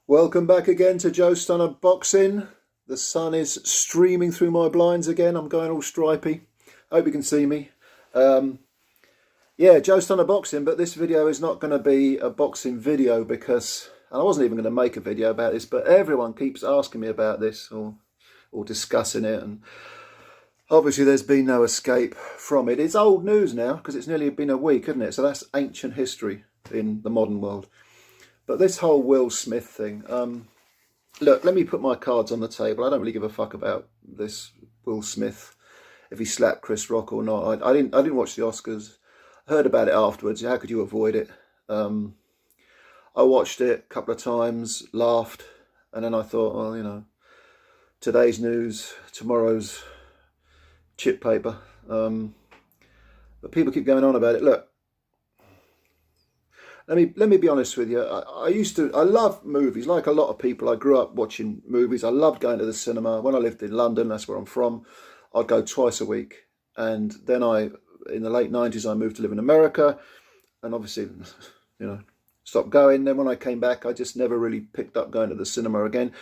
Welcome back again to Joe Stunner Boxing. The sun is streaming through my blinds again. I'm going all stripy. Hope you can see me. Yeah, Joe Stunner Boxing, but this video is not going to be a boxing video because, and I wasn't even going to make a video about this, but everyone keeps asking me about this or discussing it, and obviously there's been no escape from it. It's old news now because it's nearly been a week, isn't it? So that's ancient history in the modern world. But this whole Will Smith thing, look, let me put my cards on the table. I don't really give a fuck about this Will Smith, if he slapped Chris Rock or not. I didn't watch the Oscars. I heard about it afterwards. How could you avoid it? I watched it a couple of times, laughed, and then I thought, well, you know, today's news, tomorrow's chip paper. But people keep going on about it. Look, let me be honest with you. I love movies. Like a lot of people, I grew up watching movies. I loved going to the cinema. When I lived in London, that's where I'm from, I'd go twice a week. And then in the late 90s, I moved to live in America. And obviously, you know, stopped going. Then when I came back, I just never really picked up going to the cinema again.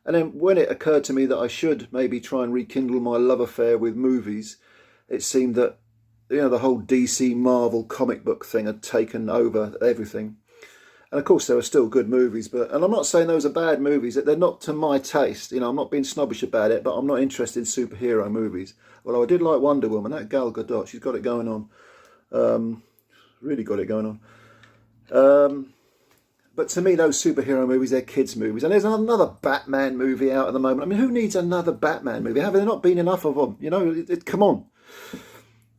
And then when it occurred to me that I should maybe try and rekindle my love affair with movies, it seemed that, you know, the whole DC Marvel comic book thing had taken over everything. And of course there were still good movies, and I'm not saying those are bad movies, they're not to my taste. You know, I'm not being snobbish about it, but I'm not interested in superhero movies. Although I did like Wonder Woman, that Gal Gadot, she's got it going on. Really got it going on. But to me, those superhero movies, they're kids' movies. And there's another Batman movie out at the moment. I mean, who needs another Batman movie? Have there not been enough of them? You know, come on.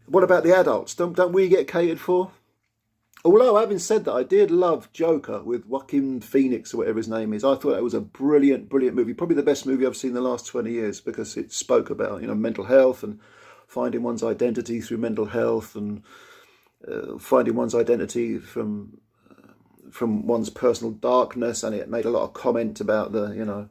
What about the adults? Don't we get catered for? Although, having said that, I did love Joker with Joaquin Phoenix or whatever his name is. I thought that was a brilliant, brilliant movie. Probably the best movie I've seen in the last 20 years because it spoke about, you know, mental health and finding one's identity through mental health and finding one's identity from one's personal darkness. And it made a lot of comment about the, you know,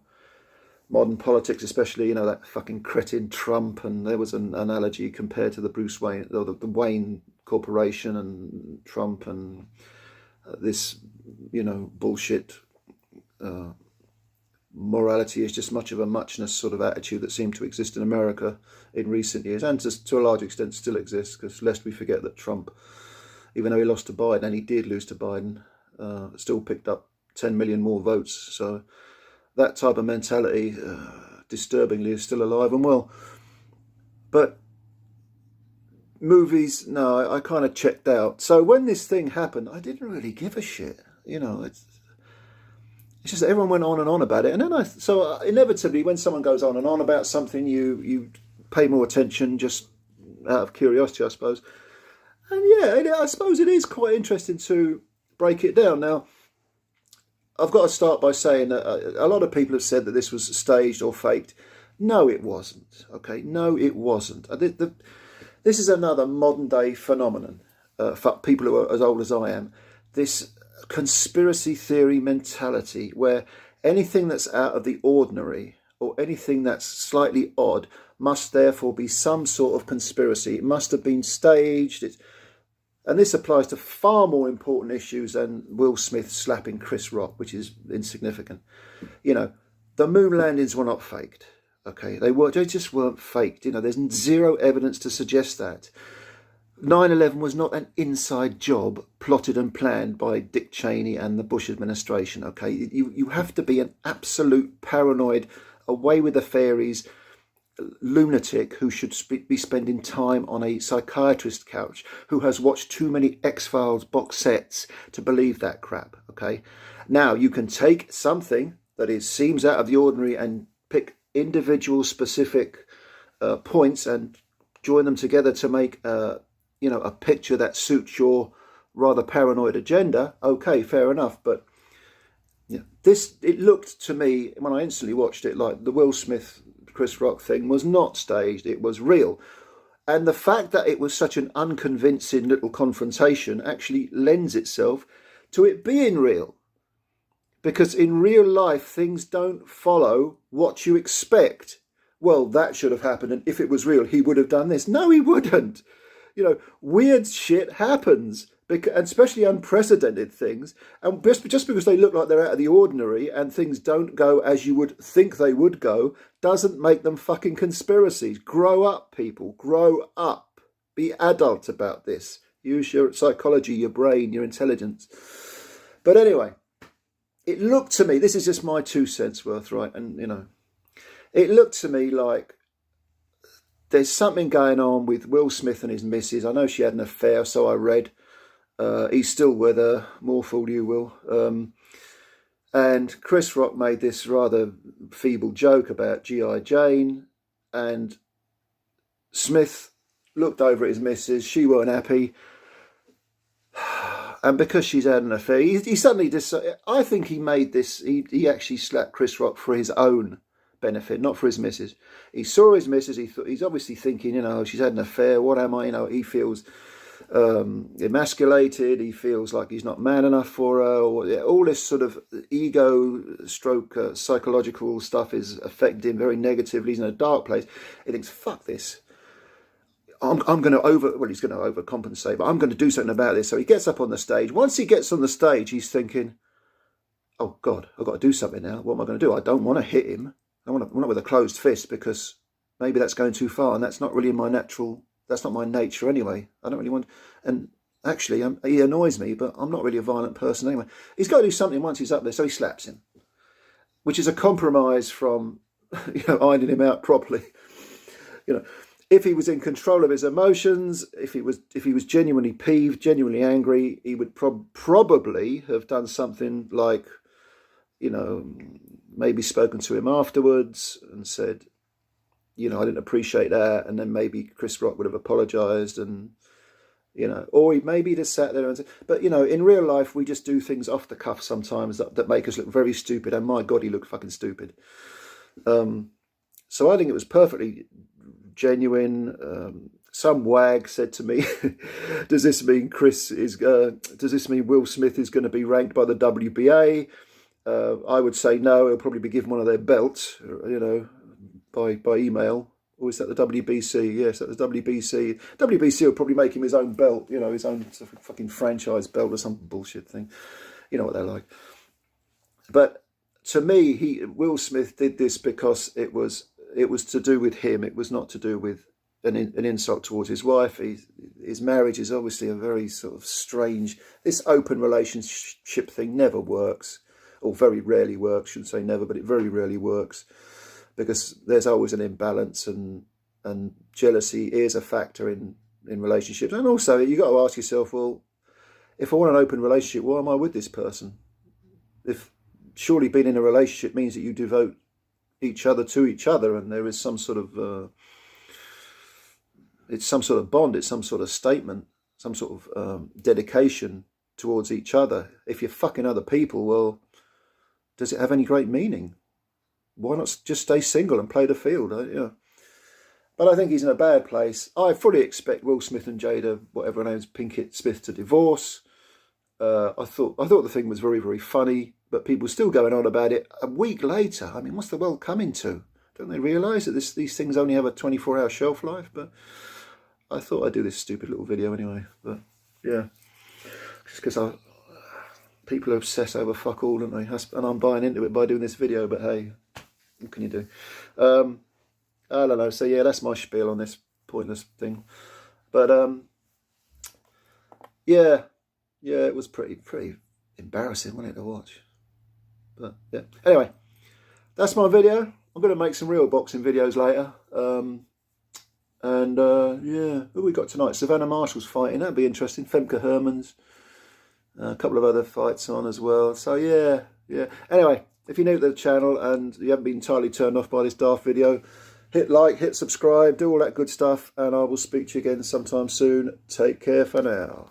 modern politics, especially, you know, that fucking cretin Trump, and there was an analogy compared to the Bruce Wayne, or the Wayne Corporation and Trump and this, you know, bullshit morality is just much of a muchness sort of attitude that seemed to exist in America in recent years, and to a large extent still exists, because lest we forget that Trump, even though he lost to Biden, and he did lose to Biden, still picked up 10 million more votes. So that type of mentality, disturbingly, is still alive and well. But movies, no, I kind of checked out. So when this thing happened, I didn't really give a shit. You know, it's just that everyone went on and on about it. And then so inevitably, when someone goes on and on about something, you pay more attention just out of curiosity, I suppose. And yeah, I suppose it is quite interesting to break it down. Now, I've got to start by saying that a lot of people have said that this was staged or faked. No, it wasn't. Okay, no, it wasn't. This is another modern day phenomenon for people who are as old as I am. This conspiracy theory mentality where anything that's out of the ordinary or anything that's slightly odd must therefore be some sort of conspiracy. It must have been staged. And this applies to far more important issues than Will Smith slapping Chris Rock, which is insignificant. You know, the moon landings were not faked. Okay, they just weren't faked. You know, there's zero evidence to suggest that. 9/11 was not an inside job plotted and planned by Dick Cheney and the Bush administration. Okay, you have to be an absolute paranoid, away with the fairies lunatic who should be spending time on a psychiatrist couch, who has watched too many X-Files box sets to believe that crap. Okay, now you can take something that seems out of the ordinary and pick individual specific points and join them together to make you know, a picture that suits your rather paranoid agenda. Okay, fair enough. But you know, it looked to me when I instantly watched it like the Will Smith Chris Rock thing was not staged, it was real. And the fact that it was such an unconvincing little confrontation actually lends itself to it being real. Because in real life, things don't follow what you expect. Well, that should have happened, and if it was real, he would have done this. No, he wouldn't. You know, weird shit happens. and especially unprecedented things. And just because they look like they're out of the ordinary and things don't go as you would think they would go, doesn't make them fucking conspiracies. Grow up, people. Grow up. Be adult about this. Use your psychology, your brain, your intelligence. But anyway, it looked to me, this is just my 2 cents worth, right? And, you know, it looked to me like there's something going on with Will Smith and his missus. I know she had an affair, so I read. He's still with her. More fool you, Will. And Chris Rock made this rather feeble joke about G.I. Jane. And Smith looked over at his missus. She weren't happy. And because she's had an affair, he suddenly decided, I think he made this, he actually slapped Chris Rock for his own benefit, not for his missus. He saw his missus, he's obviously thinking, you know, she's had an affair, what am I, you know, he feels emasculated, he feels like he's not man enough for her, or all this sort of ego stroke psychological stuff is affecting him very negatively. He's in a dark place. He thinks, fuck this. I'm going to he's going to overcompensate, but I'm going to do something about this. So he gets up on the stage. Once he gets on the stage, he's thinking, oh God, I've got to do something now. What am I going to do? I don't want to hit him. I'm not with a closed fist, because maybe that's going too far, and that's not really that's not my nature anyway. I don't really want, and actually he annoys me, but I'm not really a violent person anyway. He's got to do something once he's up there, so he slaps him, which is a compromise from, you know, ironing him out properly. You know, if he was in control of his emotions, if he was genuinely peeved, genuinely angry, he would probably have done something like, you know, maybe spoken to him afterwards and said, you know, I didn't appreciate that, and then maybe Chris Rock would have apologised, and, you know, or he maybe just sat there and said, but, you know, in real life we just do things off the cuff sometimes that make us look very stupid, and my God, he looked fucking stupid. So I think it was perfectly genuine. Some wag said to me, does this mean Will Smith is going to be ranked by the WBA? I would say no. He'll probably be given one of their belts, you know, by email. Or is that the WBC? Yes, that was WBC. WBC will probably make him his own belt, you know, his own fucking franchise belt or some bullshit thing. You know what they're like. But to me, Will Smith did this because it was to do with him. It was not to do with an insult towards his wife. His marriage is obviously a very sort of strange. This open relationship thing never works, or very rarely works. Shouldn't say never, but it very rarely works, because there's always an imbalance, and jealousy is a factor in relationships. And also, you got to ask yourself, well, if I want an open relationship, why am I with this person? If surely being in a relationship means that you devote each other to each other, and there is some sort of it's some sort of bond, it's some sort of statement, some sort of dedication towards each other. If you're fucking other people, well, does it have any great meaning? Why not just stay single and play the field? Yeah. But I think he's in a bad place. I fully expect Will Smith and Jada, whatever her name is, Pinkett Smith, to divorce. I thought the thing was very, very funny, but people still going on about it a week later. I mean, what's the world coming to? Don't they realise that these things only have a 24-hour shelf life? But I thought I'd do this stupid little video anyway. But yeah, just because people obsess over fuck all, don't they? And I'm buying into it by doing this video. But hey, what can you do? I don't know. So yeah, that's my spiel on this pointless thing. But yeah, it was pretty embarrassing, wasn't it, to watch? But yeah, anyway, that's my video. I'm going to make some real boxing videos later. Yeah, who we got tonight? Savannah Marshall's fighting. That'd be interesting. Femke Hermans. A couple of other fights on as well. So yeah. Anyway, if you're new to the channel and you haven't been entirely turned off by this daft video, hit like, hit subscribe, do all that good stuff, and I will speak to you again sometime soon. Take care for now.